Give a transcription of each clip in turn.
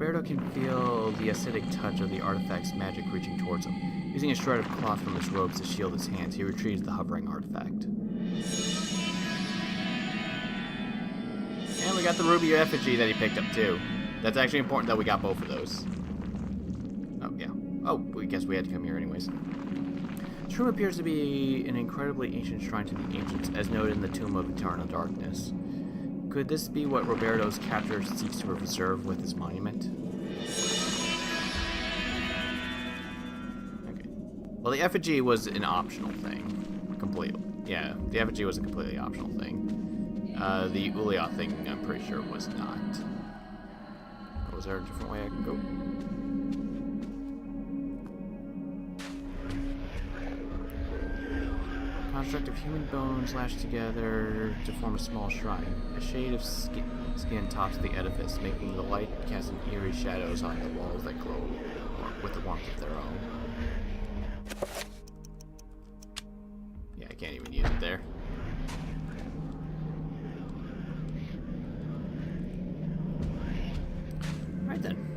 Roberto can feel the acidic touch of the artifact's magic reaching towards him. Using a shred of cloth from his robes to shield his hands, he retrieves the hovering artifact. And we got the ruby effigy that he picked up too. That's actually important that we got both of those. Oh, yeah. Oh, we guess we had to come here anyways. This room appears to be an incredibly ancient shrine to the ancients, as noted in the Tomb of Eternal Darkness. Could this be what Roberto's captor seeks to preserve with his monument? Okay. Well, the effigy was an optional thing. Completely. Yeah, the effigy was a completely optional thing. The Ulia thing, I'm pretty sure, was not. Oh, is there a different way I can go? Construct of human bones lashed together to form a small shrine. A shade of skin tops the edifice, making the light casting eerie shadows on the walls that glow with the warmth of their own. Yeah, I can't even use it there. Right then.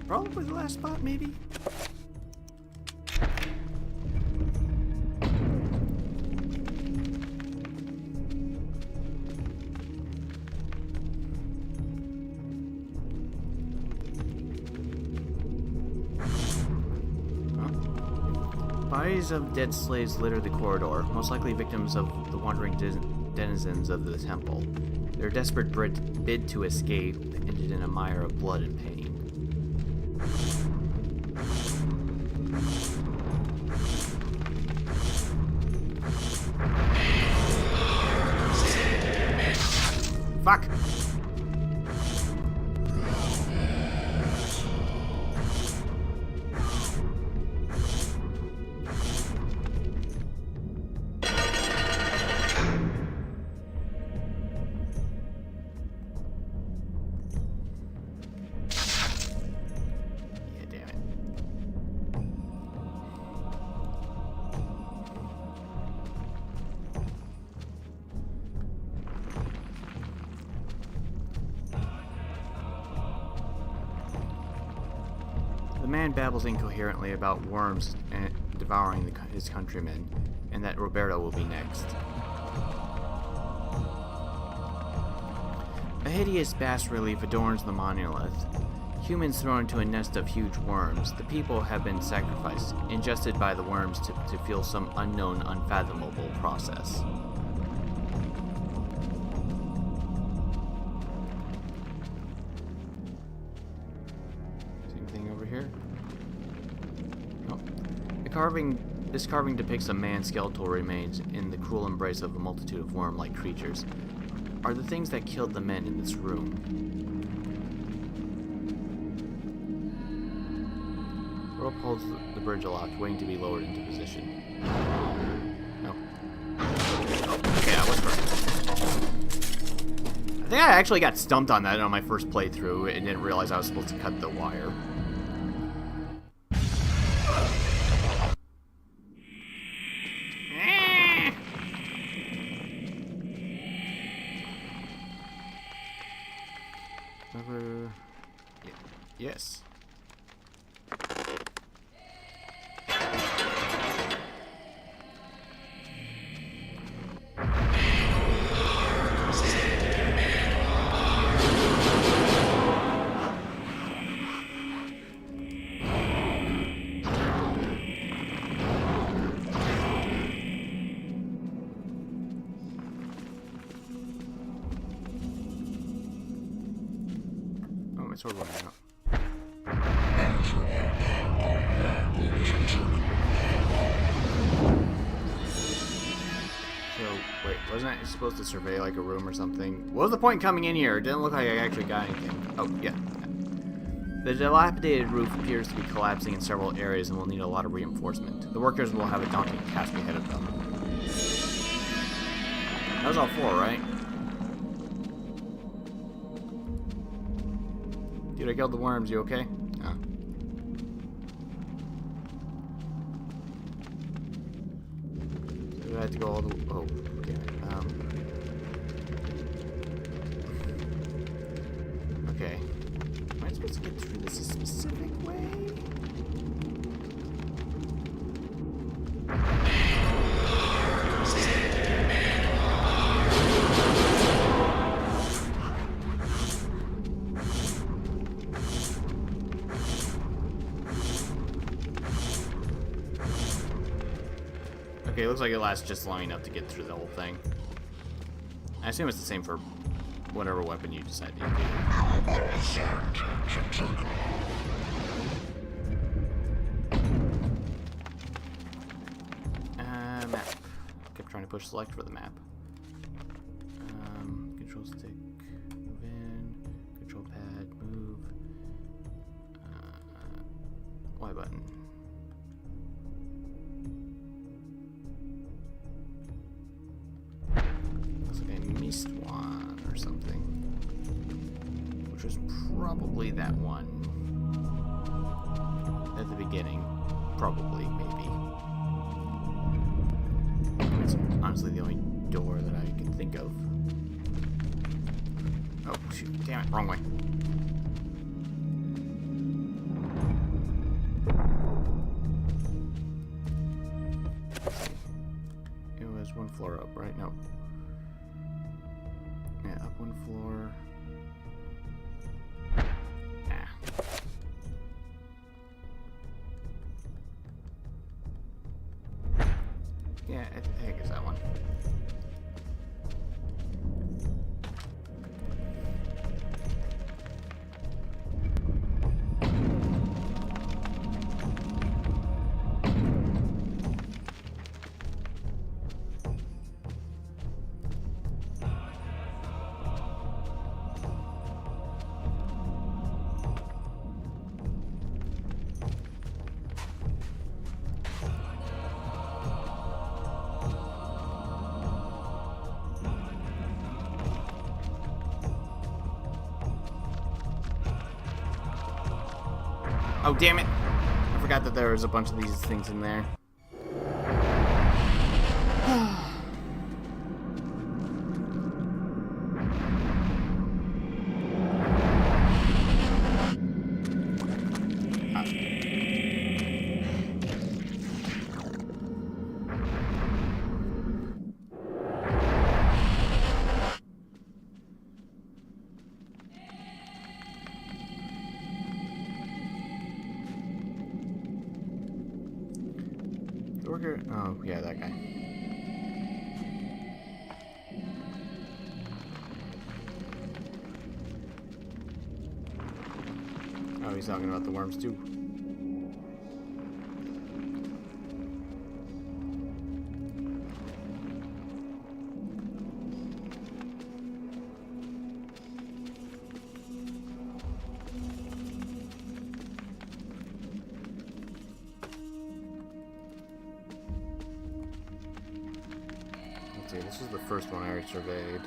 Probably the last spot, maybe? Bodies of dead slaves litter the corridor, most likely victims of the wandering denizens of the temple. Their desperate bid to escape ended in a mire of blood and pain. Fuck! The man babbles incoherently about worms and devouring his countrymen, and that Roberto will be next. A hideous bas-relief adorns the monolith. Humans thrown into a nest of huge worms. The people have been sacrificed, ingested by the worms to feel some unknown, unfathomable process. This carving depicts a man's skeletal remains in the cruel embrace of a multitude of worm-like creatures. Are the things that killed the men in this room? Rope holds the bridge aloft, waiting to be lowered into position. No. Oh, okay, that was perfect. I think I actually got stumped on that on my first playthrough and didn't realize I was supposed to cut the wire. Yes. my sword running out. So, wait, wasn't I supposed to survey like a room or something? What was the point in coming in here? It didn't look like I actually got anything. Oh, yeah. The dilapidated roof appears to be collapsing in several areas and will need a lot of reinforcement. The workers will have a daunting task ahead of them. That was all 4, right? Dude, I killed the worms. You okay? Oh. So I had to go all the way. Oh, okay. Okay. Am I supposed to get through this a specific way? Okay, it looks like it lasts just long enough to get through the whole thing. I assume it's the same for whatever weapon you decide to use. Map. Kept trying to push select for the map. Control stick, move in. Control pad, move. Y button. Missed one or something, which was probably that one at the beginning. Probably, maybe. It's honestly the only door that I can think of. Oh shoot! Damn it! Wrong way. It was one floor up, right? No. Yeah, up one floor. Ah. Yeah, I think it's that one. Oh, damn it. I forgot that there was a bunch of these things in there. Worker? Oh, yeah, that guy. Oh, he's talking about the worms too. This is the first one I already surveyed.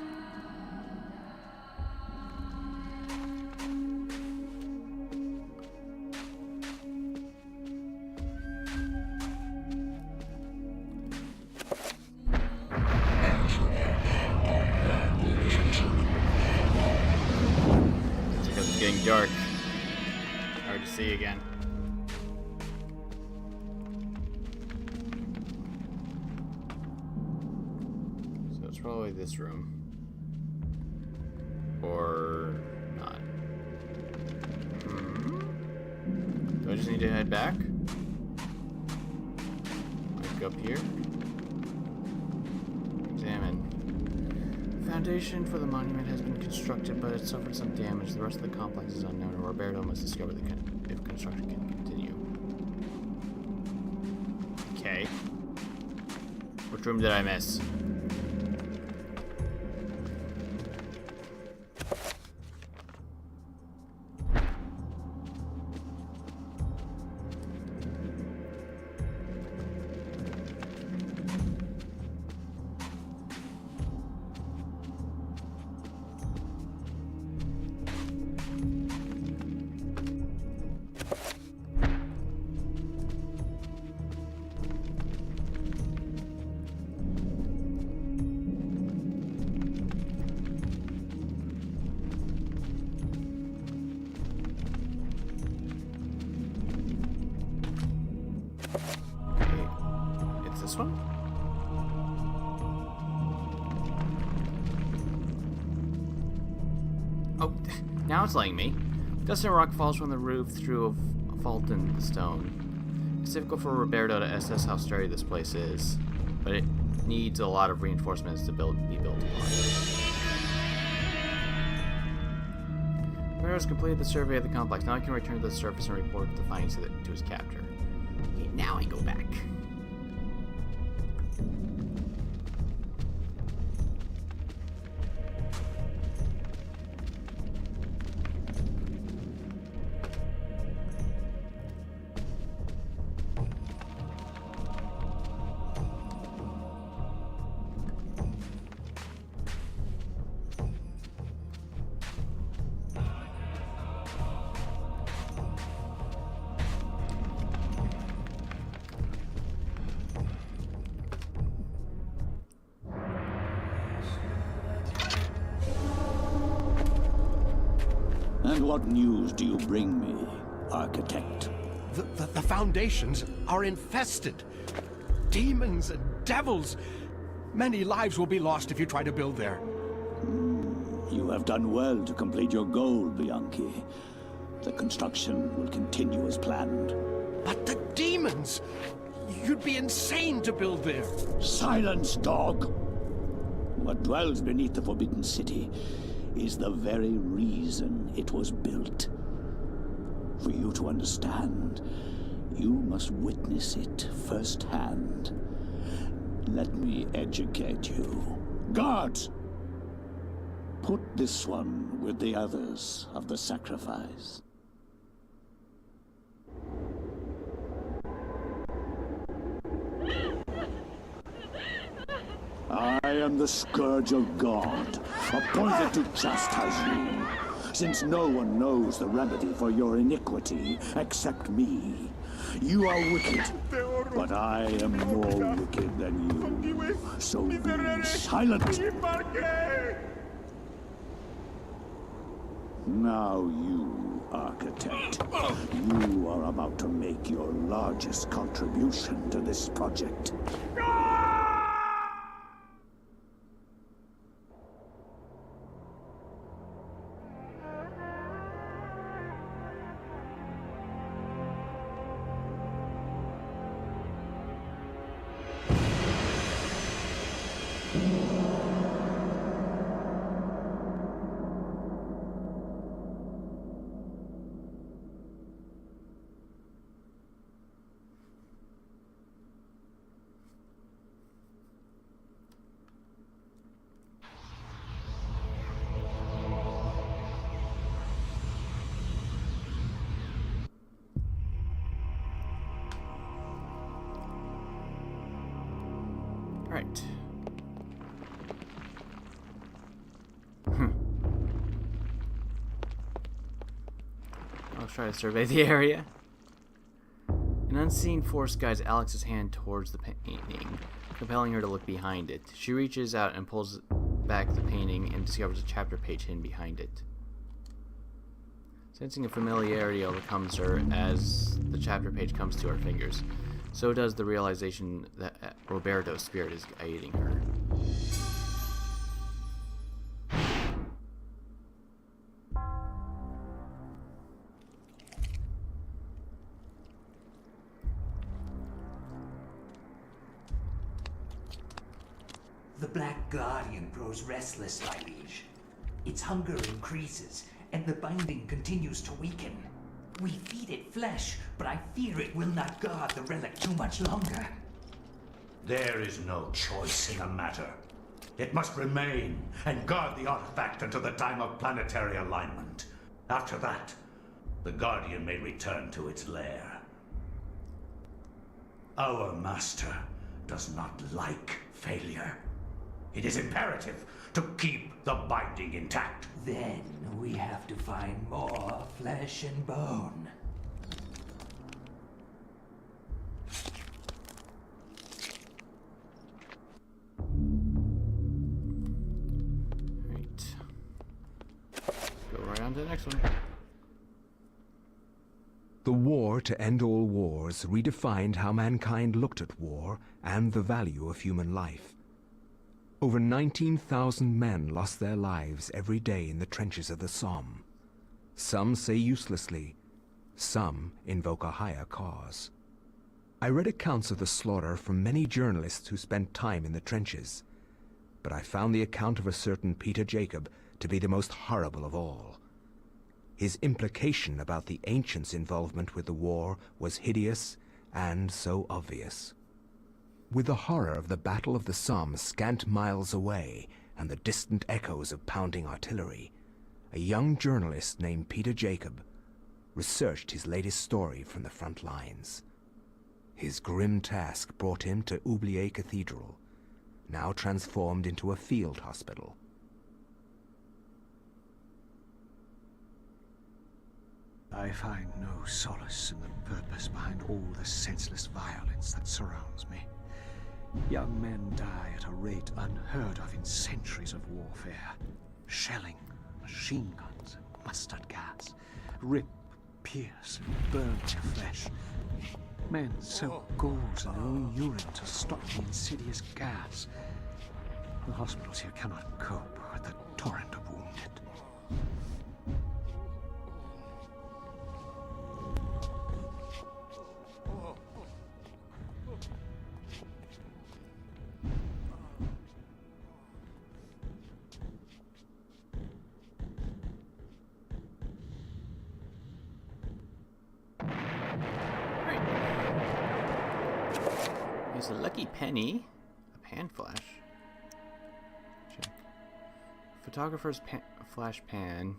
It's getting dark. Hard to see again. Probably this room. Or not. Do I just need to head back? Like up here? Examine. Foundation for the monument has been constructed, but it suffered some damage. The rest of the complex is unknown, and Roberto must discover if construction can continue. Okay. Which room did I miss? This one? Oh, now it's letting me. Dust and rock falls from the roof through a fault in the stone. It's difficult for Roberto to assess how sturdy this place is, but it needs a lot of reinforcements to be built upon. Roberto's completed the survey of the complex. Now he can return to the surface and report the findings to his captor. Okay, now I go back. And what news do you bring me, Architect? The foundations are infested. Demons and devils. Many lives will be lost if you try to build there. You have done well to complete your goal, Bianchi. The construction will continue as planned. But the demons! You'd be insane to build there. Silence, dog! What dwells beneath the Forbidden City is the very reason it was built. For you to understand, you must witness it firsthand. Let me educate you. Guards! Put this one with the others of the sacrifice. I am the Scourge of God, appointed to chastise you, since no one knows the remedy for your iniquity except me. You are wicked, but I am more wicked than you. So be silent. Now you, Architect, you are about to make your largest contribution to this project. Right. I'll try to survey the area. An unseen force guides Alex's hand towards the painting, compelling her to look behind it. She reaches out and pulls back the painting and discovers a chapter page hidden behind it. Sensing a familiarity overcomes her as the chapter page comes to her fingers. So does the realization that Roberto's spirit is aiding her. The Black Guardian grows restless, my liege. Its hunger increases, and the binding continues to weaken. We feed it flesh, but I fear it will not guard the relic too much longer. There is no choice in the matter. It must remain and guard the artifact until the time of planetary alignment. After that, the Guardian may return to its lair. Our master does not like failure. It is imperative to keep the binding intact. Then we have to find more flesh and bone. Right. Go right on to the next one. The war to end all wars redefined how mankind looked at war and the value of human life. Over 19,000 men lost their lives every day in the trenches of the Somme. Some say uselessly, some invoke a higher cause. I read accounts of the slaughter from many journalists who spent time in the trenches, but I found the account of a certain Peter Jacob to be the most horrible of all. His implication about the ancients' involvement with the war was hideous and so obvious. With the horror of the Battle of the Somme scant miles away and the distant echoes of pounding artillery, a young journalist named Peter Jacob researched his latest story from the front lines. His grim task brought him to Oubliette Cathedral, now transformed into a field hospital. I find no solace in the purpose behind all the senseless violence that surrounds me. Young men die at a rate unheard of in centuries of warfare. Shelling, machine guns, and mustard gas rip, pierce, and burn their flesh. Men soak gauze in their own urine to stop the insidious gas. The hospitals here cannot cope with the torrent of wounded. Here's a lucky penny. A pan flash. Check. Photographer's flash pan.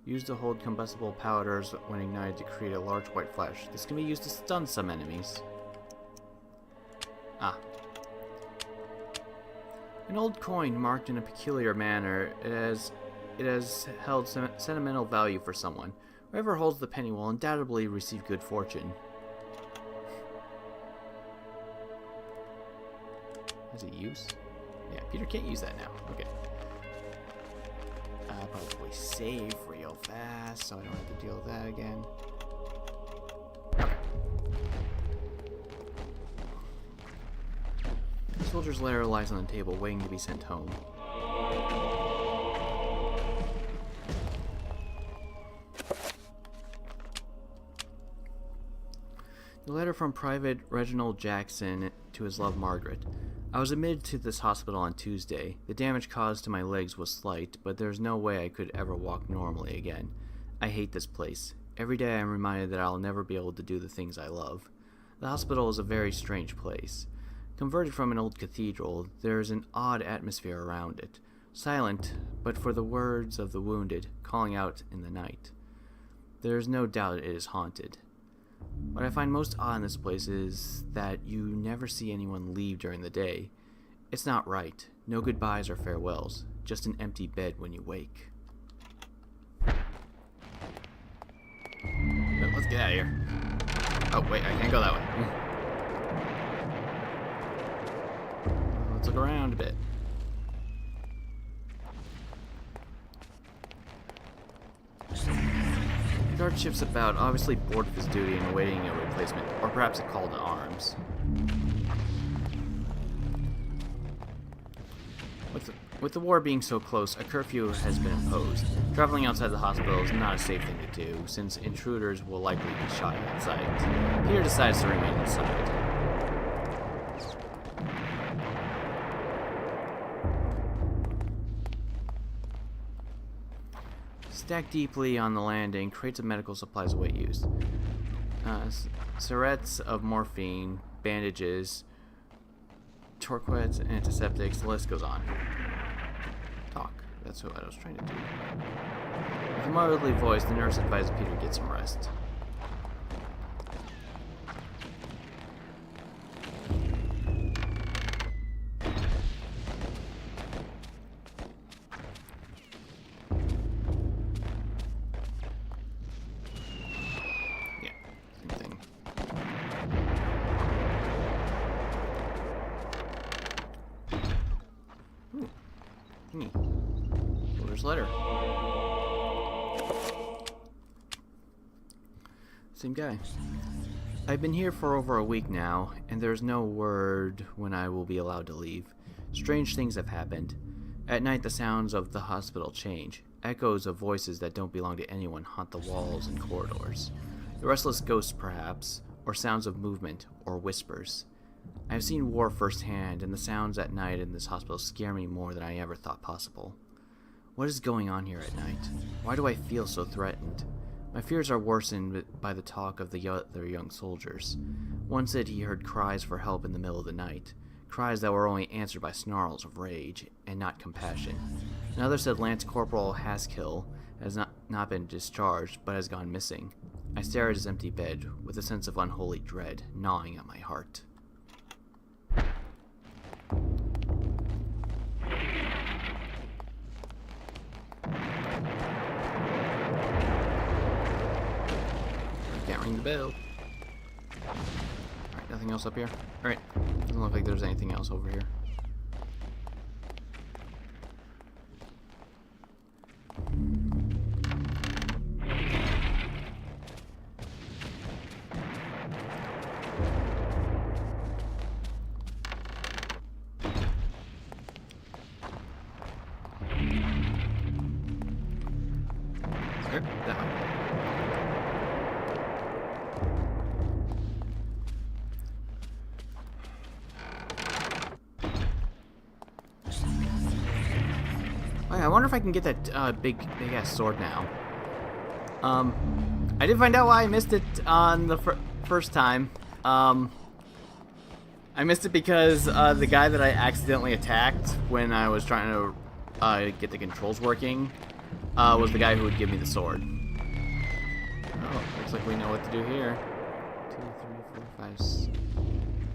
Used to hold combustible powders when ignited to create a large white flash. This can be used to stun some enemies. Ah. An old coin marked in a peculiar manner. It has held sentimental value for someone. Whoever holds the penny will undoubtedly receive good fortune. Has it use? Yeah, Peter can't use that now. Okay. Probably save real fast so I don't have to deal with that again. Okay. The soldier's lair lies on the table, waiting to be sent home. The letter from Private Reginald Jackson to his love Margaret. I was admitted to this hospital on Tuesday. The damage caused to my legs was slight, but there's no way I could ever walk normally again. I hate this place. Every day I am reminded that I'll never be able to do the things I love. The hospital is a very strange place. Converted from an old cathedral, there is an odd atmosphere around it. Silent, but for the words of the wounded, calling out in the night. There is no doubt it is haunted. What I find most odd in this place is that you never see anyone leave during the day. It's not right. No goodbyes or farewells. Just an empty bed when you wake. Let's get out of here. Oh, wait, I can't go that way. Let's look around a bit. The guard shifts about, obviously bored of his duty and awaiting a replacement, or perhaps a call to arms. With the war being so close, a curfew has been imposed. Traveling outside the hospital is not a safe thing to do, since intruders will likely be shot outside. Peter decides to remain inside. Stacked deeply on the landing, crates of medical supplies await use. Syrettes of morphine, bandages, torquets, antiseptics, the list goes on. Talk. That's what I was trying to do. With a motherly voice, the nurse advised Peter to get some rest. Builder's letter. Same guy. I've been here for over a week now, and there's no word when I will be allowed to leave. Strange things have happened. At night, the sounds of the hospital change. Echoes of voices that don't belong to anyone haunt the walls and corridors. The restless ghosts, perhaps, or sounds of movement, or whispers. I have seen war firsthand, and the sounds at night in this hospital scare me more than I ever thought possible. What is going on here at night? Why do I feel so threatened? My fears are worsened by the talk of the other young soldiers. One said he heard cries for help in the middle of the night, cries that were only answered by snarls of rage and not compassion. Another said Lance Corporal Haskill has not been discharged, but has gone missing. I stare at his empty bed with a sense of unholy dread gnawing at my heart. Can't ring the bell. Alright, nothing else up here? Alright, doesn't look like there's anything else over here. Yep, that one. Oh, yeah, I wonder if I can get that big ass sword now. I did find out why I missed it on the first time. I missed it because the guy that I accidentally attacked when I was trying to get the controls working was the guy who would give me the sword. Oh, looks like we know what to do here. 2, 3, 4, 5,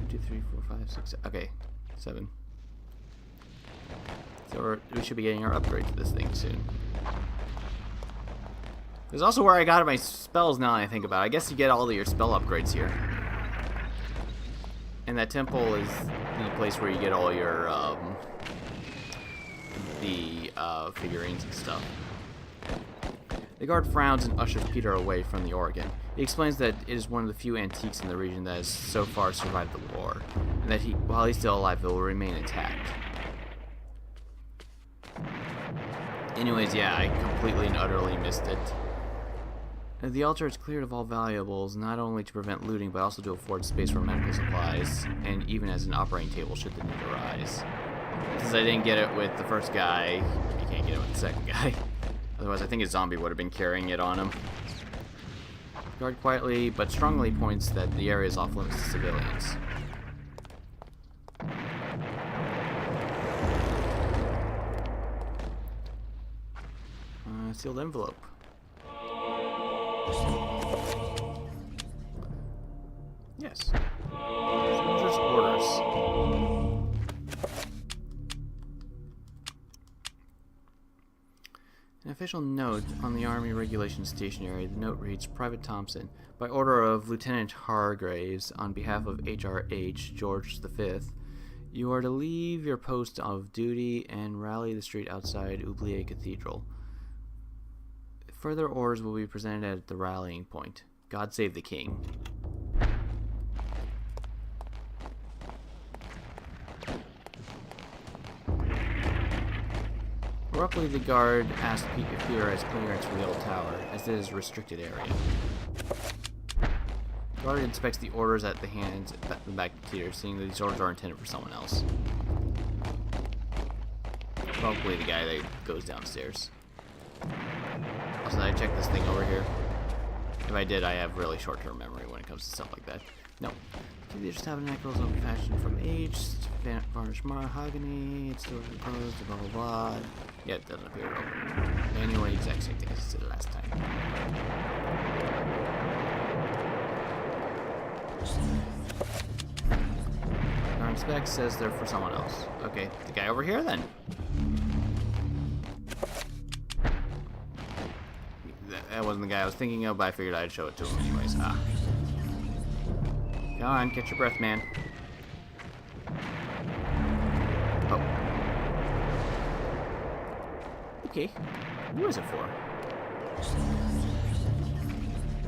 2, 3, 4, 5, 6. Okay, 7. So we should be getting our upgrade to this thing soon. There's also where I got my spells now that I think about it. I guess you get all of your spell upgrades here. And that temple is the place where you get all your figurines and stuff. The guard frowns and ushers Peter away from the organ. He explains that it is one of the few antiques in the region that has so far survived the war, and that while he's still alive, it will remain intact. Anyways, yeah, I completely and utterly missed it. The altar is cleared of all valuables, not only to prevent looting, but also to afford space for medical supplies, and even as an operating table should the need arise. Since I didn't get it with the first guy, you can't get it with the second guy. Otherwise, I think a zombie would have been carrying it on him. The guard quietly but strongly points that the area is off limits to civilians. Sealed envelope. Yes. Soldier's orders. An official note on the Army Regulations Stationery. The note reads, Private Thompson, by order of Lieutenant Hargraves, on behalf of HRH George V, you are to leave your post of duty and rally the street outside Oubliette Cathedral. Further orders will be presented at the rallying point. God save the king. Abruptly, the guard asked if Peter has clearance for the old tower, as it is a restricted area. The guard inspects the orders at the hands at the back of Peter, seeing that these orders are intended for someone else. Probably the guy that goes downstairs. Also, did I check this thing over here? If I did, I have really short-term memory when it comes to stuff like that. No. These tabernacles old-fashioned from age, varnished mahogany, it's still closed, blah blah blah. Yeah, it doesn't appear open. Anyway, exact same thing as I did last time. Our spec says they're for someone else. Okay, the guy over here then. That wasn't the guy I was thinking of, but I figured I'd show it to him anyways. Ah. Come on, catch your breath, man. Oh. Okay. Who is it for?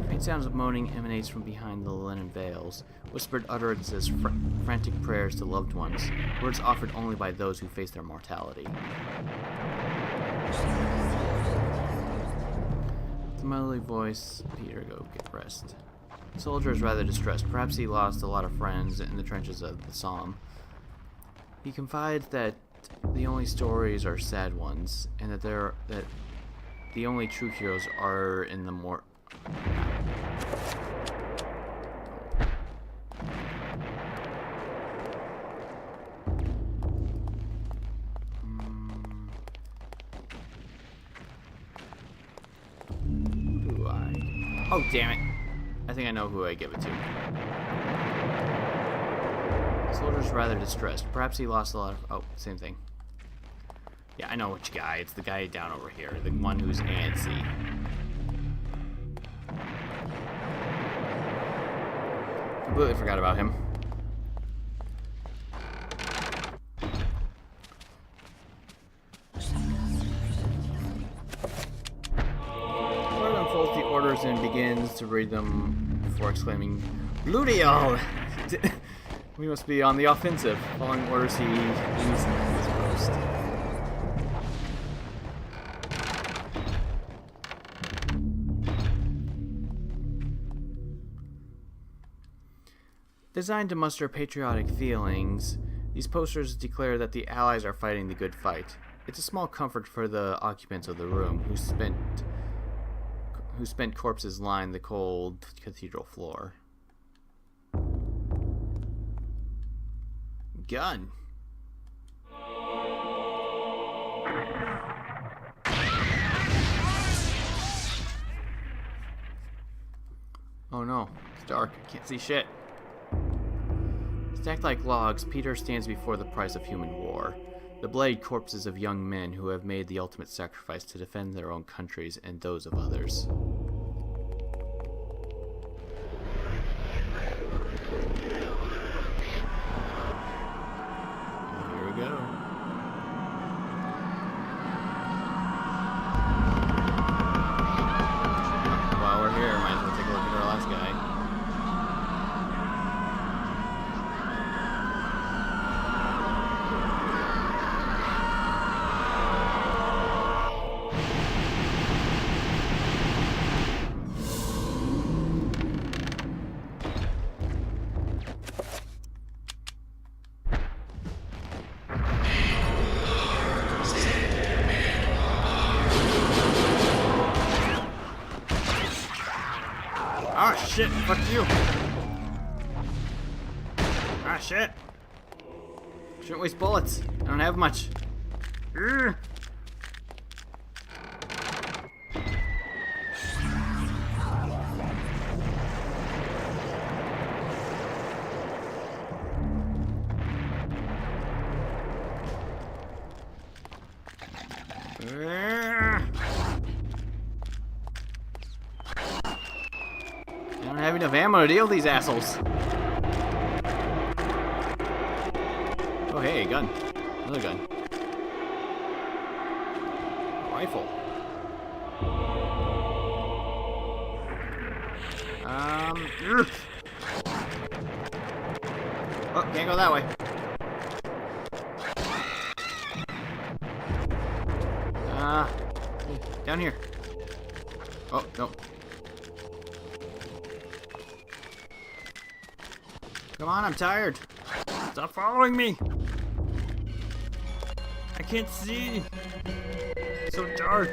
Faint sounds of moaning emanates from behind the linen veils. Whispered utterances, frantic prayers to loved ones. Words offered only by those who face their mortality. The motherly voice, Peter, go get rest. The soldier is rather distressed. Perhaps he lost a lot of friends in the trenches of the Somme. He confides that the only stories are sad ones, and that the only true heroes are in the more. Oh, damn it. I think I know who I give it to. The soldier's rather distressed. Perhaps he lost a lot of... Oh, same thing. Yeah, I know which guy. It's the guy down over here. The one who's antsy. Completely forgot about him. And begins to read them before exclaiming, "Ludio!" We must be on the offensive. Following orders, he leaves his post. Designed to muster patriotic feelings, these posters declare that the Allies are fighting the good fight. It's a small comfort for the occupants of the room who spent corpses line the cold cathedral floor. Gun. Oh no, it's dark. I can't see shit. Stacked like logs, Peter stands before the price of human war. The bloodied corpses of young men who have made the ultimate sacrifice to defend their own countries and those of others. Here we go. While we're here, might as well take a look at our last guy. Ah, shit, fuck you. Ah, shit. Shouldn't waste bullets. I don't have much. Urgh. I don't have enough ammo to deal with these assholes. Oh, hey, gun. Another gun. Rifle. Ugh. Oh, can't go that way. Down here. Oh, no. Come on, I'm tired. Stop following me. I can't see. It's so dark.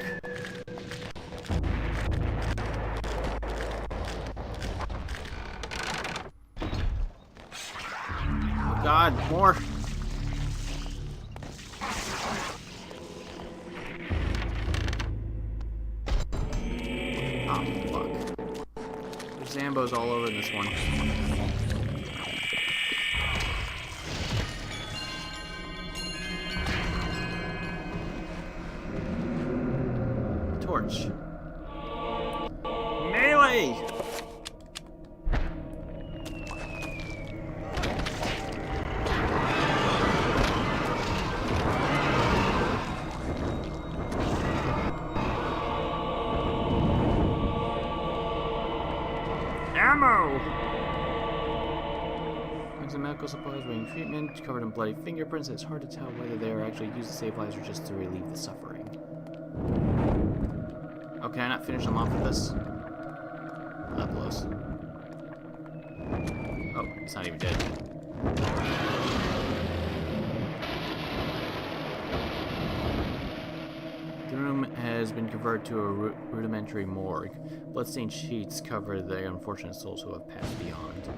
God, more. Oh, fuck. There's Zambos all over this one. Torch. Melee! Ammo! Bags of medical supplies waiting treatment, covered in bloody fingerprints. It's hard to tell whether they are actually used to save lives or just to relieve the suffering. Oh, can I not finish them off with this? That blows. Oh, he's not even dead. The room has been converted to a rudimentary morgue. Bloodstained sheets cover the unfortunate souls who have passed beyond.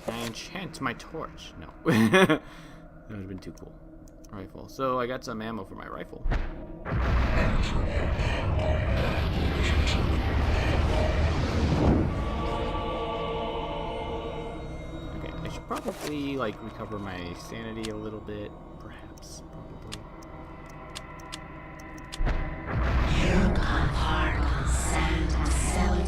I enchant my torch. No. That would have been too cool. Rifle. So I got some ammo for my rifle. Okay, I should probably like recover my sanity a little bit, perhaps, probably. You come hard on sand and cellular